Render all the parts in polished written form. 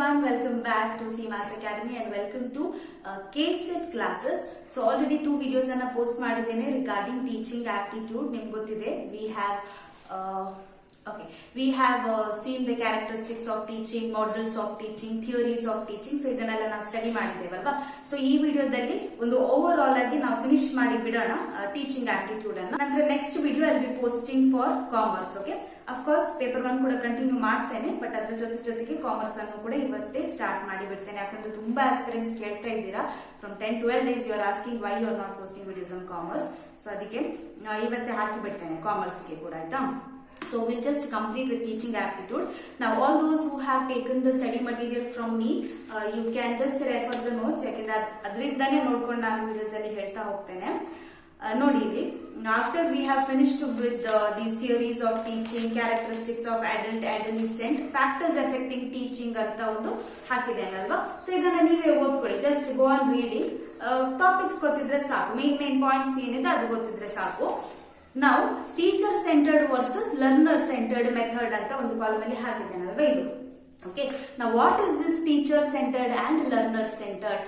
everyone, welcome back to CMAS Academy and welcome to KSET classes. So already 2 videos anna post ಮಾಡಿದ್ದೇನೆ regarding teaching aptitude. ನಿಮಗೆ ಗೊತ್ತಿದೆ we have seen the characteristics of teaching, models of teaching, theories of teaching. So ಇದನ್ನೆಲ್ಲ ನಾವು study ಮಾಡಿದ್ದೇವಲ್ವಾ. So ಈ ವಿಡಿಯೋದಲ್ಲಿ ಒಂದು over all ಆಗಿ ನಾವು ಫಿನಿಶ್ ಮಾಡಿ ಬಿಡೋಣ ಟೀಚಿಂಗ್ ಆಪ್ಟಿಟ್ಯೂಡ್ ಅನ್ನ. ನಂತರ next video I will be posting for commerce. Okay, of course paper 1 ಕೂಡ ಕಂಟಿನ್ಯೂ ಮಾಡ್ತೇನೆ, ಬಟ್ ಅದ್ರ ಜೊತೆಗೆ ಕಾಮರ್ಸ್ ಅನ್ನು ಕೂಡ ಇವತ್ತೇ ಸ್ಟಾರ್ಟ್ ಮಾಡಿ ಬಿಡ್ತೇನೆ. ಯಾಕಂದ್ರೆ ತುಂಬಾ ಆಸ್ಪಿರೆಂಟ್ಸ್ ಕೇಳ್ತಾ ಇದ್ದೀರಾ, from 10-12 days you are asking why you are not posting videos on commerce. So ಅದಕ್ಕೆ ಇವತ್ತೇ ಹಾಕಿ ಬಿಡ್ತೇನೆ ಕಾಮರ್ಸ್ಗೆ ಕೂಡ, ಆಯ್ತಾ. So we'll just complete with teaching aptitude. Now all those who have taken the study material from me, you can just refer the notes. ಯಾಕಂದ್ರೆ ಅದರಿಂದಾನೇ ನೋಡ್ಕೊಂಡು ನಾನು videos ಅಲ್ಲಿ ಹೇಳ್ತಾ ಹೋಗ್ತೇನೆ. ನೋಡಿ ಇಲ್ಲಿ, after we have finished with these theories of teaching, characteristics of adult, adolescent, factors affecting teaching ಅಂತ ಒಂದು ಹಾಕಿದ್ದೇನೆ ಅಲ್ವಾ. ಸೊ ಇದನ್ನ ನೀವೇ ಓದ್ಕೊಳ್ಳಿ, just go on reading. Topics ಗೊತ್ತಿದ್ರೆ ಸಾಕು, ಮೇನ್ ಪಾಯಿಂಟ್ಸ್ ಏನಿದೆ ಅದು ಗೊತ್ತಿದ್ರೆ ಸಾಕು. ನಾವು teacher centred versus learner centred method ಅಂತ ಒಂದು ಕಾಲಮ್ ಅಲ್ಲಿ ಹಾಕಿದ್ದೇನಲ್ವಾ ಇದು. ಓಕೆ, ನಾವು what is this teacher centred and learner centred?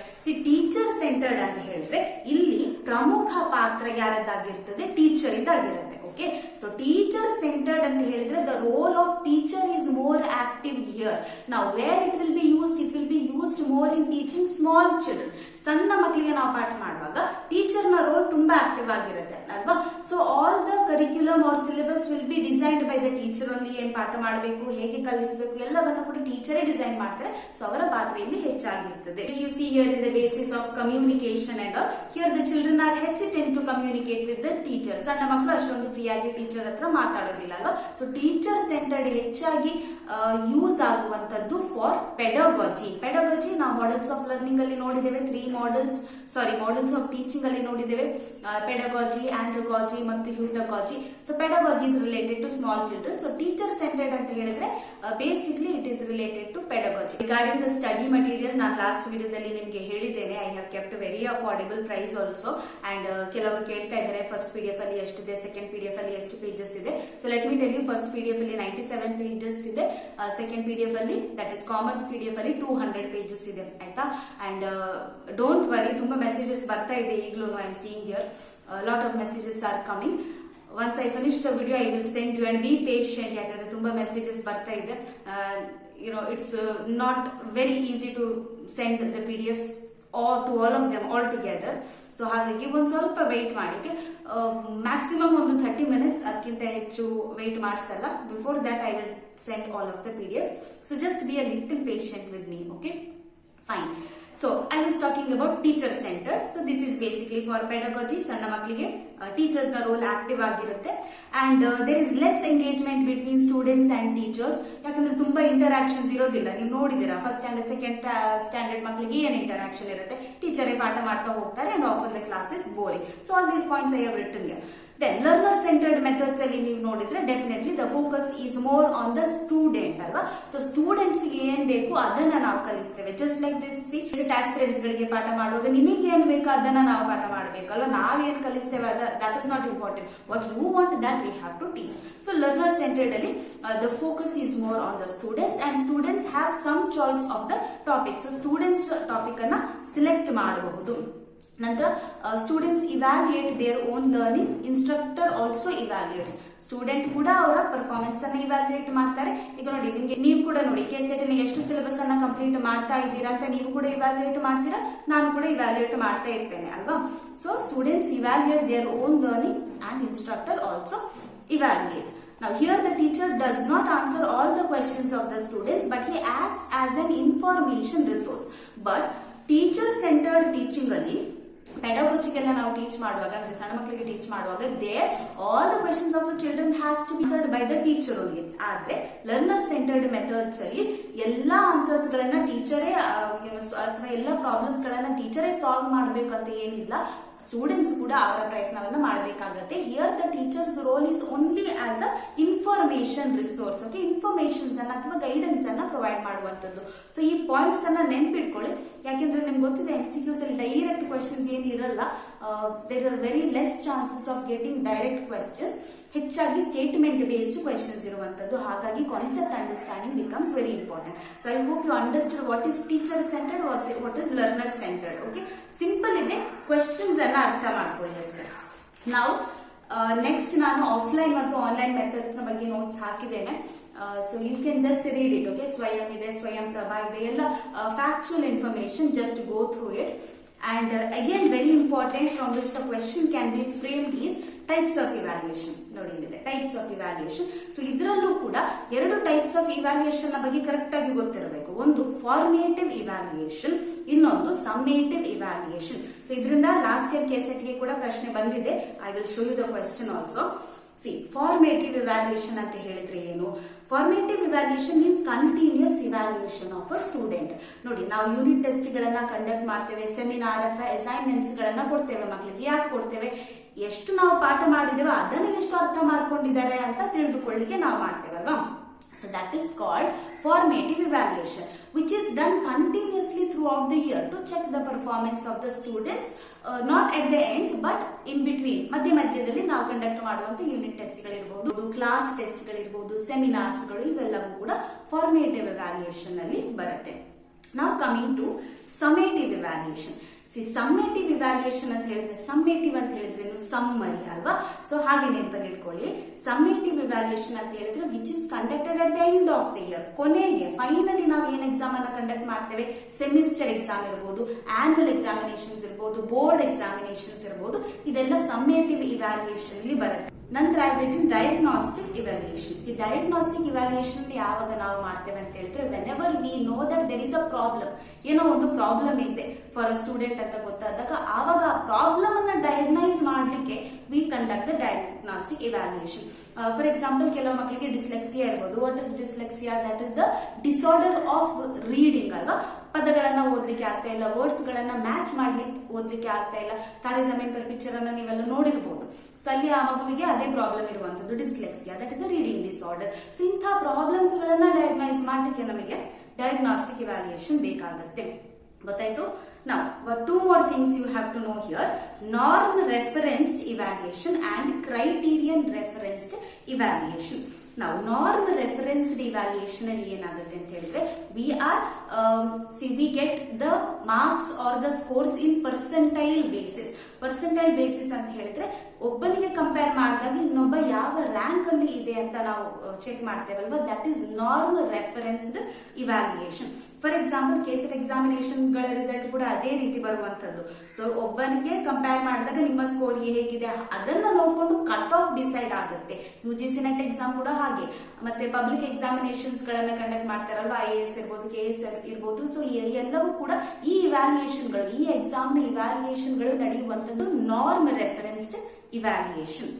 Teacher centred ಅಂತ ಹೇಳಿದ್ರೆ ಇಲ್ಲಿ ಪ್ರಮುಖ ಪಾತ್ರ ಯಾರದ್ದಾಗಿರ್ತದೆ? ಟೀಚರ್ ಇದ್ದಾಗಿರುತ್ತೆ. ಓಕೆ, ಸೊ ಟೀಚರ್ ಸೆಂಟರ್ಡ್ ಅಂತ ಹೇಳಿದ್ರೆ the role of teacher is more active here. ನಾವು where it will be used more in teaching small children. ಸಣ್ಣ ಮಕ್ಕಳಿಗೆ ನಾವು ಪಾಠ ಮಾಡುವಾಗ ಟೀಚರ್ ನ ರೋಲ್ ತುಂಬಾ ಆಕ್ಟಿವ್ ಆಗಿರುತ್ತೆ ಅಲ್ವಾ. So all the curriculum or syllabus will be designed by the teacher only. ಏನ್ ಪಾಠ ಮಾಡಬೇಕು, ಹೇಗೆ ಕಲಿಸಬೇಕು ಎಲ್ಲವನ್ನ ಕೂಡ ಟೀಚರೇ ಡಿಸೈನ್ ಮಾಡ್ತಾರೆ. ಸೊ ಅವರ ಪಾತ್ರ ಇಲ್ಲಿ ಹೆಚ್ಚಾಗಿರ್ತದೆ. If you see here in the basis of communication and all, here the children are hesitant to communicate with the teacher. ಸಣ್ಣ ಮಕ್ಕಳು ಅಷ್ಟೊಂದು ಫ್ರೀ ಆಗಿ ಟೀಚರ್ ಹತ್ರ ಮಾತಾಡೋದಿಲ್ಲ ಅಲ್ವಾ. ಸೊ ಟೀಚರ್ ಸೆಂಟರ್ಡ್ ಹೆಚ್ಚಾಗಿ ಯೂಸ್ ಆಗುವಂತದ್ದು ಫಾರ್ ಪೆಡಗಾಜಿ. ನಾವು ಮಾಡೆಲ್ಸ್ ಆಫ್ ಲರ್ನಿಂಗ್ ಅಲ್ಲಿ ನೋಡಿದ್ದೇವೆ, ಮಾಡೆಲ್ಸ್ ಆಫ್ ಟೀಚಿಂಗ್ ಅಲ್ಲಿ ನೋಡಿದ್ದೇವೆ, ಪೆಡಗಾಜಿ, ಆಂಡ್ರಗಾಜಿ ಮತ್ತು heutagogy. So pedagogy is related to small children. So teacher centred ಅಂತ ಹೇಳಿದ್ರೆ basically it is related to pedagogy. Regarding the study material, ನಾನು last ವಿಡಿಯೋದಲ್ಲಿ ನಿಮಗೆ ಹೇಳಿದ್ದೇನೆ, I have kept very affordable price also. And ಕೆಲವರು ಕೇಳ್ತಾ ಇದ್ದಾರೆ ಫಸ್ಟ್ PDF ಅಲ್ಲಿ ಎಷ್ಟಿದೆ, ಸೆಕೆಂಡ್ PDF ಅಲ್ಲಿ ಎಷ್ಟು ಪೇಜಸ್ ಇದೆ. So let me tell you, first PDF ಅಲ್ಲಿ 97 ಪೇಜಸ್ ಇದೆ, ಸೆಕೆಂಡ್ PDF ಅಲ್ಲಿ ದಟ್ ಇಸ್ ಕಾಮರ್ಸ್ PDF ಅಲ್ಲಿ 200 ಪೇಜಸ್ ಇದೆ, ಆಯ್ತಾ. ಅಂಡ್ ಡೋಂಟ್ ವರಿ, ತುಂಬಾ ಮೆಸೇಜಸ್ ಬರ್ತಾ ಇದೆ ಈಗಲೂ. I am seeing here lot of messages are coming. Once I finish the video I will send you and be patient. ಯಾಕಂದ್ರೆ ತುಂಬಾ ಮೆಸೇಜಸ್ ಬರ್ತಾ ಇದೆ. It's not very easy to send the PDFs or to all of them all together. So ಹಾಗಾಗಿ ಒಂದು ಸ್ವಲ್ಪ wait ಮಾಡಿ. Maximum ಒಂದು 30 minutes, ಅದಕ್ಕಿಂತ ಹೆಚ್ಚು ವೇಟ್ ಮಾಡಿಸಲ್ಲ. Before that I will send all of the PDFs. So just be a little patient with me. Okay, fine. So I was talking about teacher centered. So this is basically for pedagogy. ಸಣ್ಣ ಮಕ್ಕಳಿಗೆ teachers ನ role active ಆಗಿರುತ್ತೆ. And there is less engagement between students and teachers. ಯಾಕಂದ್ರೆ ತುಂಬಾ interactions ಇರೋದಿಲ್ಲ. ನೀವು ನೋಡಿದಿರಾ, first standard second standard ಮಕ್ಕಳಿಗೆ ಏನ್ ಇಂಟರಾಕ್ಷನ್ ಇರುತ್ತೆ? ಟೀಚರೇ ಪಾಠ ಮಾಡ್ತಾ ಹೋಗ್ತಾರೆ and often the class is boring. So all these points I have written here. Then learner centered methods ಅಲ್ಲಿ ನೀವು ನೋಡಿದ್ರೆ definitely the focus is more on the student ಅಲ್ವಾ. ಸೊ ಸ್ಟೂಡೆಂಟ್ಸ್ ಏನ್ ಬೇಕು ಅದನ್ನ ನಾವು ಕಲಿಸ್ತೇವೆ. ಜಸ್ಟ್ ಲೈಕ್ ದಿಸ್, ಆಸ್ಪಿರೆಂಟ್ಸ್ ಗಳಿಗೆ ಪಾಠ ಮಾಡುವಾಗ ನಿಮಗೆ ಏನ್ ಬೇಕು ಅದನ್ನ ನಾವು ಪಾಠ ಮಾಡಬೇಕಲ್ಲ. ನಾವೇನ್ ಕಲಿಸ್ತೇವೆ that is not important. What you want that we have to teach. So learner centred ಅಲ್ಲಿ the focus is more on the students and students have some choice of the topic. So students topic ಅನ್ನ select ಮಾಡಬಹುದು. ನಂತರ students evaluate their own learning, instructor also evaluates. Student ಕೂಡ ಅವರ performance ಅನ್ನ evaluate ಮಾಡ್ತಾರೆ. ಈಗ ನೋಡಿ, ನೀವು ಕೂಡ ನೋಡಿ KSET ಎಷ್ಟು ಸಿಲೆಬಸ್ ಅನ್ನ ಕಂಪ್ಲೀಟ್ ಮಾಡ್ತಾ ಇದ್ದೀರಾ ಅಂತ ನೀವು ಕೂಡ ಇವ್ಯಾಲ್ಯೂಯೇಟ್ ಮಾಡ್ತೀರಾ, ನಾನು ಕೂಡ ಇವ್ಯಾಲ್ಯೂಯೇಟ್ ಮಾಡ್ತಾ ಇರ್ತೇನೆ ಅಲ್ವಾ. So students evaluate their own learning and instructor also evaluates. Now here the teacher does not answer all the questions of the students, but he acts as an information resource. But teacher centered teaching ಅಲ್ಲಿ ಪೆಡಗಾಜಿಗೆಲ್ಲ ನಾವು teach ಮಾಡುವಾಗ, ಅಂದ್ರೆ ಸಣ್ಣ ಮಕ್ಕಳಿಗೆ teach ಮಾಡುವಾಗ, there all the questions of the children has to be answered by the teacher only. ಆದ್ರೆ learner centered methods ಅಲ್ಲಿ ಎಲ್ಲಾ ಆನ್ಸರ್ಸ್ ಗಳನ್ನ ಟೀಚರೇ ಅಥವಾ ಎಲ್ಲಾ ಪ್ರಾಬ್ಲಮ್ಸ್ ಗಳನ್ನ ಟೀಚರೇ ಸಾಲ್ವ್ ಮಾಡ್ಬೇಕಂತ ಏನಿಲ್ಲ. ಸ್ಟೂಡೆಂಟ್ಸ್ ಕೂಡ ಅವರ ಪ್ರಯತ್ನವನ್ನ ಮಾಡಬೇಕಾಗತ್ತೆ. Here the teachers role is only as a information resource. Okay, informations ಅನ್ನ ಅಥವಾ ಗೈಡೆನ್ಸ್ ಅನ್ನ ಪ್ರೊವೈಡ್ ಮಾಡುವಂತದ್ದು. ಸೊ ಈ ಪಾಯಿಂಟ್ಸ್ ಅನ್ನ ನೆನ್ಪಿಟ್ಕೊಳ್ಳಿ. ಯಾಕೆಂದ್ರೆ ನಿಮ್ಗೆ ಗೊತ್ತಿದೆ MCQs ಅಲ್ಲಿ ಡೈರೆಕ್ಟ್ ಕ್ವೆಶ್ಚನ್ಸ್ ಏನಿರಲ್ಲ. There are very less chances of getting direct questions. ಹೆಚ್ಚಾಗಿ ಸ್ಟೇಟ್ಮೆಂಟ್ ಬೇಸ್ಡ್ ಕ್ವೆಶನ್ಸ್ ಇರುವಂತದ್ದು. ಹಾಗಾಗಿ concept understanding becomes very important. So I hope you understood what is teacher centred, what is learner centred. Okay, simple ಇದೆ, questions ಅನ್ನ ಅರ್ಥ ಮಾಡ್ಕೊಳ್ಳಿ ಅಷ್ಟೇ. ನಾವು next ನಾನು ಆಫ್ಲೈನ್ ಮತ್ತು ಆನ್ಲೈನ್ ಮೆಥಡ್ಸ್ ನ ಬಗ್ಗೆ ನೋಟ್ಸ್ ಹಾಕಿದ್ದೇನೆ. So you can just read it. Okay, Swayam ಇದೆ, ಸ್ವಯಂ ಪ್ರಭಾ ಇದೆ, ಎಲ್ಲ factual information. Just go through it. And again, very important from which the question can be framed is types of evaluation. ನೋಡಿ ಇಲ್ಲಿದೆ types of evaluation. So ಇದರಲ್ಲೂ ಕೂಡ 2 types of evaluation ನ ಬಗ್ಗೆ correct ಆಗಿ ಗೊತ್ತಿರಬೇಕು. ಒಂದು ಫಾರ್ಮೇಟಿವ್ ಇವ್ಯಾಲ್ಯೂಯೇಷನ್, ಇನ್ನೊಂದು ಸಮ್ಮೇಟಿವ್ ಇವ್ಯಾಲ್ಯೂಯೇಷನ್. ಸೊ ಇದರಿಂದ ಲಾಸ್ಟ್ ಇಯರ್ ಕೆಸೆಟ್ ಗೆ ಕೂಡ ಪ್ರಶ್ನೆ ಬಂದಿದೆ. I will show you the question also. Formative evaluation ಅಂತ ಹೇಳಿದ್ರೆ ಏನು? Formative evaluation means continuous evaluation of a student. ನೋಡಿ, ನಾವು ಯೂನಿಟ್ ಟೆಸ್ಟ್ ಗಳನ್ನ ಕಂಡಕ್ಟ್ ಮಾಡ್ತೇವೆ, ಸೆಮಿನಾರ್ ಅಥವಾ ಅಸೈನ್ಮೆಂಟ್ಸ್ ಗಳನ್ನ ಕೊಡ್ತೇವೆ ಮಕ್ಕಳಿಗೆ. ಯಾಕೆ ಕೊಡ್ತೇವೆ? ಎಷ್ಟು ನಾವು ಪಾಠ ಮಾಡಿದ್ದೇವೆ ಅದನ್ನ ಎಷ್ಟು ಅರ್ಥ ಮಾಡ್ಕೊಂಡಿದ್ದಾರೆ ಅಂತ ತಿಳಿದುಕೊಳ್ಳಿಕ್ಕೆ ನಾವು ಮಾಡ್ತೇವಲ್ವಾ. So that is called formative evaluation, which is done continuously throughout the year to check the performance of the students, not at the end but in between. ಮಧ್ಯದಲ್ಲಿ ನಾವು ಕಂಡಕ್ಟ್ ಮಾಡುವಂತ ಯೂನಿಟ್ ಟೆಸ್ಟ್ ಗಳಿರಬಹುದು, ಕ್ಲಾಸ್ ಟೆಸ್ಟ್ ಗಳಿರಬಹುದು, seminars ಗಳು, ಇವೆಲ್ಲವೂ ಕೂಡ formative evaluation ಅಲ್ಲಿ ಬರುತ್ತೆ. Now coming to summative evaluation. Summative evaluation ಅಂತ ಹೇಳಿದ್ರೆ, ಸಮ್ಮೇಟಿವ್ ಅಂತ ಹೇಳಿದ್ರೆ ಸಮ್ಮರಿ ಅಲ್ವಾ. ಸೊ ಹಾಗೆ ನೆನಪಲ್ಲಿ ಇಟ್ಕೊಳ್ಳಿ. ಸಮ್ಮೇಟಿವ್ ಇವ್ಯಾಲ್ಯೂಯೇಷನ್ ಅಂತ ಹೇಳಿದ್ರೆ which is conducted at the end of the year. ಕೊನೆಗೆ ಫೈನಲಿ ನಾವು ಏನ್ ಎಕ್ಸಾಮ್ ಅನ್ನ ಕಂಡಕ್ಟ್ ಮಾಡ್ತೇವೆ, ಸೆಮಿಸ್ಟರ್ ಎಕ್ಸಾಮ್ ಇರಬಹುದು, ಆನ್ಯುವಲ್ ಎಕ್ಸಾಮಿನೇಷನ್ಸ್ ಇರಬಹುದು, ಬೋರ್ಡ್ ಎಕ್ಸಾಮಿನೇಷನ್ಸ್ ಇರಬಹುದು, ಇದೆಲ್ಲ ಸಮ್ಮೇಟಿವ್ ಇವ್ಯಾಲ್ಯೂಯೇಷನ್ ಅಲ್ಲಿ ಬರುತ್ತೆ. ನಂತರ ಡಯಾಗ್ನಾಸ್ಟಿಕ್ ಇವ್ಯಾಲ್ಯೂಯೇಷನ್. ಡಯಾಗ್ನಾಸ್ಟಿಕ್ ಇವ್ಯಾಲ್ಯೂಯೇಷನ್ ಯಾವಾಗ ನಾವು ಮಾಡ್ತೇವೆ ಅಂತ ಹೇಳಿದ್ರೆ, whenever we know that there is a problem, ಏನೋ ಒಂದು ಪ್ರಾಬ್ಲಮ್ ಇದೆ ಫಾರ್ ಅ ಸ್ಟೂಡೆಂಟ್ ಅಂತ ಗೊತ್ತಾದಾಗ ಆವಾಗ ಆ ಪ್ರಾಬ್ಲಮ್ ಅನ್ನ ಡಯಾಗ್ನೈಸ್ ಮಾಡ್ಲಿಕ್ಕೆ we conduct the diagnostic evaluation. For example, ಕೆಲವು ಮಕ್ಕಳಿಗೆ ಡಿಸ್ಲೆಕ್ಸಿಯಾ ಇರಬಹುದು. What is dyslexia? That is the disorder of reading ಅಲ್ವಾ. ಪದಗಳನ್ನ ಓದ್ಲಿಕ್ಕೆ ಆಗ್ತಾ ಇಲ್ಲ, ವರ್ಡ್ಸ್ ಗಳನ್ನ ಮ್ಯಾಚ್ ಮಾಡ್ಲಿಕ್ಕೆ ಓದ್ಲಿಕ್ಕೆ ಆಗ್ತಾ ಇಲ್ಲ. ತಾರೆ ಜಮೀನ್ ಪರ್ ಪಿಕ್ಚರ್ ಅನ್ನ ನೀವೆಲ್ಲ ನೋಡಿರ್ಬಹುದು. ಸೊ ಅಲ್ಲಿ ಆ ಮಗುವಿಗೆ ಅದೇ ಪ್ರಾಬ್ಲಮ್ ಇರುವಂತದ್ದು, dyslexia, that is a reading disorder. So ಇಂತಹ ಪ್ರಾಬ್ಲಮ್ಸ್ ಗಳನ್ನ ಡಯಾಗ್ನೈಸ್ ಮಾಡ್ಲಿಕ್ಕೆ ನಮಗೆ ಡಯಾಗ್ನಾಸ್ಟಿಕ್ ಇವ್ಯಾಲ್ಯೂಯೇಷನ್ ಬೇಕಾಗುತ್ತೆ. ಗೊತ್ತಾಯ್ತು? Now, 2 more things you have to know here: norm referenced evaluation and criterion referenced evaluation. Now, norm referenced evaluation ಅಲ್ಲಿ ಏನಾಗುತ್ತೆ ಅಂತ ಹೇಳಿದ್ರೆ, we get the marks or the scores in percentile basis. Percentile basis ಅಂತ ಹೇಳಿದ್ರೆ ಒಬ್ಬನಿಗೆ compare ಮಾಡಿದಾಗ ಇನ್ನೊಬ್ಬ ಯಾವ ರ್ಯಾಂಕ್ ಅಲ್ಲಿ ಇದೆ ಅಂತ ನಾವು ಚೆಕ್ ಮಾಡ್ತೇವಲ್ವಾ, that is norm referenced evaluation. For example, KSET examination ಗಳ ರಿಸಲ್ಟ್ ಕೂಡ ಅದೇ ರೀತಿ ಬರುವಂತದ್ದು. ಸೊ ಒಬ್ಬನಿಗೆ ಕಂಪೇರ್ ಮಾಡಿದಾಗ ನಿಮ್ಮ ಸ್ಕೋರ್ ಹೇಗಿದೆ ಅದನ್ನ ನೋಡ್ಕೊಂಡು ಕಟ್ ಆಫ್ ಡಿಸೈಡ್ ಆಗುತ್ತೆ. UGC ನೆಟ್ ಎಕ್ಸಾಮ್ ಕೂಡ ಹಾಗೆ. ಮತ್ತೆ ಪಬ್ಲಿಕ್ ಎಕ್ಸಾಮಿನೇಷನ್ಸ್ ಗಳನ್ನ ಕಂಡಕ್ಟ್ ಮಾಡ್ತಾರಲ್ವಾ, IAS ಇರ್ಬೋದು, KS ಇರ್ಬೋದು. ಸೊ ಎಲ್ಲವೂ ಕೂಡ ಈ ಇವ್ಯಾಲ್ಯೂಯೇಷನ್ ಗಳು, ಈ ಎಕ್ಸಾಮ್ ನ ಇವ್ಯಾಲ್ಯೂಯೇಷನ್ ಗಳು ನಡೆಯುವಂತದ್ದು norm referenced evaluation.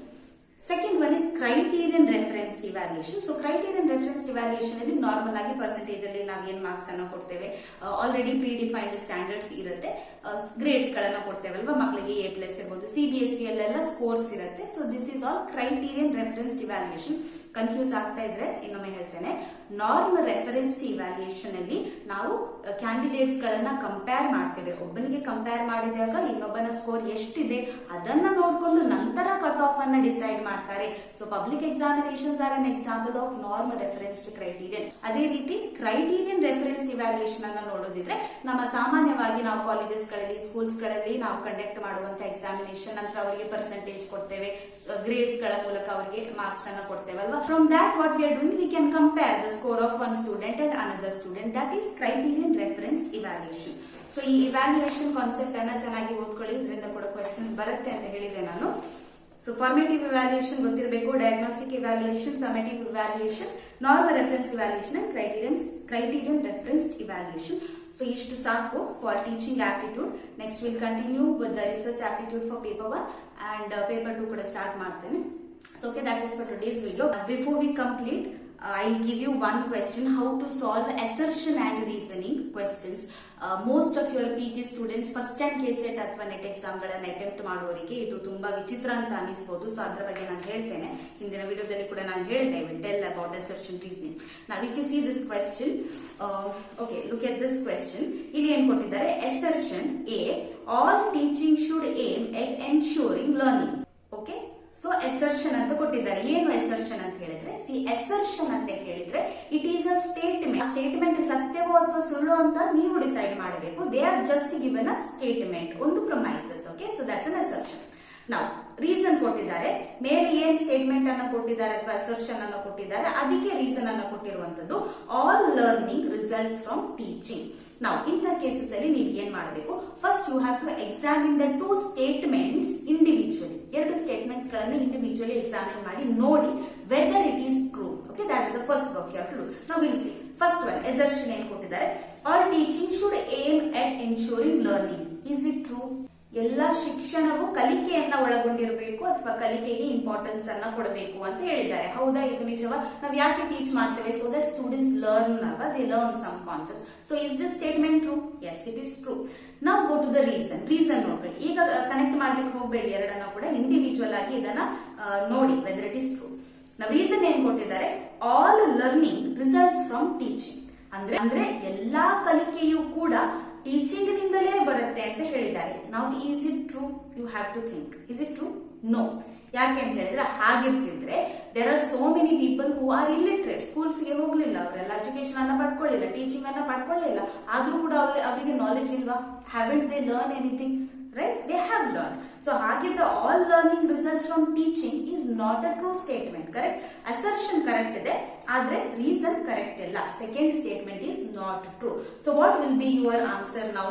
Second one is criterion referenced evaluation. So criterion referenced evaluation ಅಲ್ಲಿ ನಾರ್ಮಲ್ ಆಗಿ ಪರ್ಸೆಂಟೇಜ್ ಅಲ್ಲಿ ನಾವು ಏನ್ ಮಾರ್ಕ್ಸ್ ಅನ್ನ ಕೊಡ್ತೇವೆ, ಆಲ್ರೆಡಿ ಪ್ರೀ ಡಿಫೈನ್ಡ್ ಸ್ಟ್ಯಾಂಡರ್ಡ್ಸ್ ಇರುತ್ತೆ, ಗ್ರೇಡ್ಸ್ ಗಳನ್ನ ಕೊಡ್ತೇವಲ್ವಾ ಮಕ್ಕಳಿಗೆ. A+ ಇರ್ಬೋದು, CBSE ಅಲ್ಲೆಲ್ಲ ಸ್ಕೋರ್ಸ್ ಇರುತ್ತೆ. So this is all criterion referenced evaluation. Confuse ಆಗ್ತಾ ಇದ್ರೆ ಇನ್ನೊಮ್ಮೆ ಹೇಳ್ತೇನೆ, ನಾರ್ಮ್ ರೆಫರೆನ್ಸ್ಡ್ ಇವ್ಯಾಲ್ಯೂಯೇಷನ್ ಅಲ್ಲಿ ನಾವು ಕ್ಯಾಂಡಿಡೇಟ್ಸ್ ಗಳನ್ನ ಕಂಪೇರ್ ಮಾಡ್ತೇವೆ. ಒಬ್ಬನಿಗೆ ಕಂಪೇರ್ ಮಾಡಿದಾಗ ಇನ್ನೊಬ್ಬನ ಸ್ಕೋರ್ ಎಷ್ಟಿದೆ ಅದನ್ನ ನೋಡ್ಕೊಂಡು ನಂತರ ಕಟ್ ಆಫ್ ಅನ್ನ ಡಿಸೈಡ್ ಮಾಡ್ತಾರೆ. So public examinations are an example of norm referenced criterion. ಅದೇ ರೀತಿ ಕ್ರೈಟೀರಿಯನ್ ರೆಫರೆನ್ಸ್ಡ್ ಇವ್ಯಾಲ್ಯೂಯೇಷನ್ ಅನ್ನ ನೋಡೋದಿದ್ರೆ, ನಮ್ಮ ಸಾಮಾನ್ಯವಾಗಿ ನಾವು ಕಾಲೇಜಸ್ ಗಳಲ್ಲಿ, ಸ್ಕೂಲ್ಸ್ ಗಳಲ್ಲಿ ನಾವು ಕಂಡಕ್ಟ್ ಮಾಡುವಂತ ಎಕ್ಸಾಮಿನೇಷನ್ ನಂತರ ಅವರಿಗೆ ಪರ್ಸೆಂಟೇಜ್ ಕೊಡ್ತೇವೆ, ಗ್ರೇಡ್ಸ್ ಗಳ ಮೂಲಕ ಅವರಿಗೆ ಮಾರ್ಕ್ಸ್ ಅನ್ನ ಕೊಡ್ತೇವಲ್ವಾ. From that, what we are doing, we can compare the score of one student and another student. That is criterion referenced evaluation. So ಈ evaluation concept ಅನ್ನ ಚೆನ್ನಾಗಿ ಓದ್ಕೊಳ್ಳಿ, ಇದರಿಂದ ಕೂಡ ಕ್ವೆಶ್ಚನ್ಸ್ ಬರುತ್ತೆ ಅಂತ ಹೇಳಿದೆ ನಾನು. ಸೊ ಫಾರ್ಮೇಟಿವ್ ಇವ್ಯಾಲ್ಯೂಯೇಷನ್ ಗೊತ್ತಿರಬೇಕು, diagnostic evaluation, summative evaluation, norm referenced evaluation and criterion referenced evaluation. So ಇಷ್ಟು ಸಾಕು for teaching aptitude. Next will continue with the research aptitude for paper 1 and paper 2 ಕೂಡ ಸ್ಟಾರ್ಟ್ ಮಾಡ್ತೇನೆ. So okay, that is for today's video. Before we complete, I'll give you one question: how to solve assertion and reasoning questions. Most of your PG students first time KCET ಅಥವಾ net exam ಗಳನ್ನ attempt ಮಾಡುವವರಿಗೆ ಇದು ತುಂಬಾ ವಿಚಿತ್ರ ಅಂತ ಅನಿಸಬಹುದು. So ಅದರ ಬಗ್ಗೆ ನಾನು ಹೇಳ್ತೇನೆ. ಹಿಂದಿನ ವಿಡಿಯೋದಲ್ಲಿ ಕೂಡ ನಾನು ಹೇಳಿದೆ, I will tell about assertion reasoning. Now if you see this question, okay, look at this question. ಇಲ್ಲಿ ಏನು ಕೊಟ್ಟಿದ್ದಾರೆ? assertion A, all teaching should aim at ensuring learning. Okay, so assertion ಅಂತ ಕೊಟ್ಟಿದ್ದಾರೆ. ಏನು ಎಸರ್ಷನ್ ಅಂತ ಹೇಳಿದ್ರೆ, ಎಸರ್ಷನ್ ಅಂತ ಹೇಳಿದ್ರೆ ಇಟ್ ಈಸ್ ಅ ಸ್ಟೇಟ್ಮೆಂಟ್ ಸತ್ಯವೋ ಅಥವಾ ಸುಳ್ಳು ಅಂತ ನೀವು ಡಿಸೈಡ್ ಮಾಡಬೇಕು. They are just given a statement, ಒಂದು promises. Okay, so that's an assertion. ನಾವು ರೀಸನ್ ಕೊಟ್ಟಿದ್ದಾರೆ, ಮೇಲೆ ಏನ್ ಸ್ಟೇಟ್ಮೆಂಟ್ ಅನ್ನ ಕೊಟ್ಟಿದ್ದಾರೆ ಅಥವಾ ಅಸರ್ಷನ್ ಅನ್ನ ಕೊಟ್ಟಿದ್ದಾರೆ ಅದಕ್ಕೆ ರೀಸನ್ ಅನ್ನ ಕೊಟ್ಟಿರುವಂತದ್ದು. All learning results from teaching. ನಾವು ಇಂಥ ಕೇಸಸ್ ಅಲ್ಲಿ ನೀವು ಏನ್ ಮಾಡಬೇಕು, first you have to examine the two statements individually. ಎರಡು ಸ್ಟೇಟ್ಮೆಂಟ್ಸ್ ಗಳನ್ನ ಇಂಡಿವಿಜುವಲಿ ಎಕ್ಸಾಮಿನ್ ಮಾಡಿ ನೋಡಿ whether it is true. Okay, that is the first work you have to do. ನಾವು will see first one assertion ಏನ್ ಕೊಟ್ಟಿದ್ದಾರೆ. All teaching should aim at ensuring learning. Is it true? ಎಲ್ಲಾ ಶಿಕ್ಷಣವು ಕಲಿಕೆಯನ್ನ ಒಳಗೊಂಡಿರಬೇಕು ಅಥವಾ ಕಲಿಕೆಗೆ ಇಂಪಾರ್ಟೆನ್ಸ್ ಅನ್ನ ಕೊಡಬೇಕು ಅಂತ ಹೇಳಿದ್ದಾರೆ. ಹೌದಾ, ಇದು ನಿಜವಾ? ನಾವು ಯಾಕೆ ಟೀಚ್ ಮಾಡ್ತೇವೆ? ಸೊ ದಟ್ ಸ್ಟೂಡೆಂಟ್ಸ್ ಲರ್ನ್ ಅಲ್ವಾ, they learn some concept. So is this statement true? Yes, it is true. ನಾವು go to the reason. Reason ನೋಡ್ಕೊಳ್ಳಿ. ಈಗ ಕನೆಕ್ಟ್ ಮಾಡ್ಲಿಕ್ಕೆ ಹೋಗ್ಬೇಡಿ, ಎರಡನ್ನ ಕೂಡ ಇಂಡಿವಿಜುವಲ್ ಆಗಿ ಇದನ್ನ ನೋಡಿ ವೆದರ್ ಇಟ್ ಇಸ್ ಟ್ರೂ. ನಾವು ರೀಸನ್ ಏನ್ ಕೊಟ್ಟಿದ್ದಾರೆ, all learning results from teaching. ಅಂದ್ರೆ ಎಲ್ಲಾ ಕಲಿಕೆಯೂ ಕೂಡ ಟೀಚಿಂಗ್ ನಿಂದಲೇ ಬರುತ್ತೆ ಅಂತ ಹೇಳಿದ್ದಾರೆ. ನಾವು is it true? You have to think, is it true? No. ಯಾಕೆ ಅಂತ ಹೇಳಿದ್ರೆ, ಹಾಗಿರ್ತಿದ್ರೆ there are so many people who are illiterate. Schools ಗೆ ಹೋಗ್ಲಿಲ್ಲ, ಅವರೆಲ್ಲ ಎಜುಕೇಶನ್ ಅನ್ನ ಪಡ್ಕೊಳ್ಳಿಲ್ಲ, ಟೀಚಿಂಗ್ ಅನ್ನ ಪಡ್ಕೊಳ್ಳಿಲ್ಲ, ಆದ್ರೂ ಕೂಡ ಅವರಿಗೆ ನಾಲೆಜ್ ಇಲ್ವಾ? Haven't they learn anything? Right? They have learned. So, ಹಾಗಿದ್ರೆ all learning results from teaching is not a true statement. Correct? Assertion correct ಇದೆ, ಆದ್ರೆ reason correct ಇಲ್ಲ. Second statement is not true. So, what will be your answer now?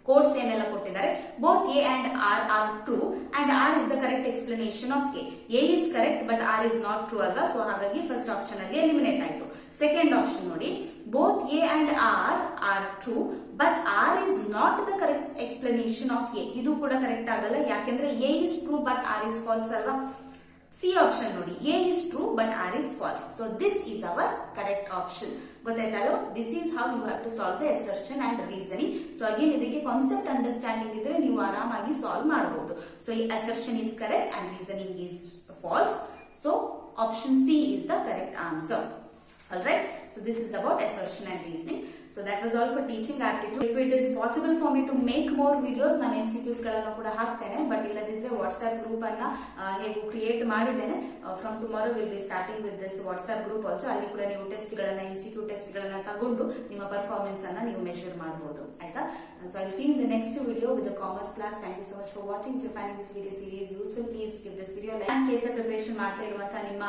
Codes ಏನೆಲ್ಲ ಕೊಟ್ಟಿದ್ದಾರೆ. Both A and R are true and R is the correct explanation of A. A is correct but R is not true ಅಲ್ವಾ? So ಹಾಗಾಗಿ first option ಅಲ್ಲಿ eliminate ಆಯ್ತು. Second option ನೋಡಿ, both A and R are true but R is not the correct explanation of A. ಇದು ಕೂಡ correct ಆಗಲ್ಲ, ಯಾಕೆಂದ್ರೆ A is true but R is false ಅಲ್ವಾ? ಸಿ ಆಪ್ಷನ್ ನೋಡಿ, A is true but R is false. So this is our correct option. ಗೊತ್ತಾಯ್ತಲ್ವ? This is how you have to solve the assertion and reasoning. So again ಇದಕ್ಕೆ concept understanding ಇದ್ರೆ ನೀವು ಆರಾಮಾಗಿ solve ಮಾಡಬಹುದು. So ಈ assertion is correct and reasoning is false. So option C is the correct answer. Alright, so this is about assertion and reasoning. So that was all for teaching aptitude. If it is possible for me to make more videos, ನಾನು MCQs ಗಳನ್ನ ಕೂಡ ಹಾಕ್ತೇನೆ. But ಇಲ್ಲದಿದ್ರೆ WhatsApp group ಅನ್ನ ಹೇಗೂ create ಮಾಡಿದ್ದೇನೆ. From tomorrow will be starting with this WhatsApp group also. ಅಲ್ಲಿ ಕೂಡ ನೀವು ಟೆಸ್ಟ್ ಗಳನ್ನ, MCQ ಟೆಸ್ಟ್ ಗಳನ್ನ ತಗೊಂಡು ನಿಮ್ಮ ಪರ್ಫಾರ್ಮೆನ್ಸ್ ಅನ್ನ ನೀವು ಮೆಷರ್ ಮಾಡಬಹುದು. ಆಯ್ತಾ? So I'll see you in the next video with the commerce class. Thank you so much for watching. If you're finding this video series useful, please give this video a like. And case preparation ಮಾಡ್ತಾ ಇರುವಂತಹ ನಿಮ್ಮ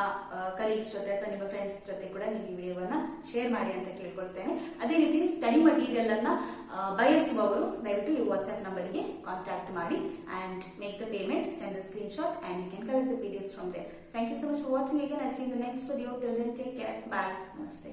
colleagues ಜೊತೆ ಅಥವಾ ನಿಮ್ಮ friends ಜೊತೆ ಕೂಡ ನೀವು ಈ ವಿಡಿಯೋವನ್ನ ಶೇರ್ ಮಾಡಿ ಅಂತ ಕೇಳ್ಕೊಳ್ತೇನೆ. ಅದೇ ರೀತಿ ಸ್ಟಡಿ ಮಟೀರಿಯಲ್ ಅನ್ನ ಬಯಸುವವರು ದಯವಿಟ್ಟು ಈ ವಾಟ್ಸ್ಆಪ್ ನಂಬರ್ಗೆ ಕಾಂಟ್ಯಾಕ್ಟ್ ಮಾಡಿ and make the payment, send the screenshot and you can collect the PDFs from there. Thank you so much for watching. Again, I'll see you in the next video. Till then, take care. Bye. Namaste.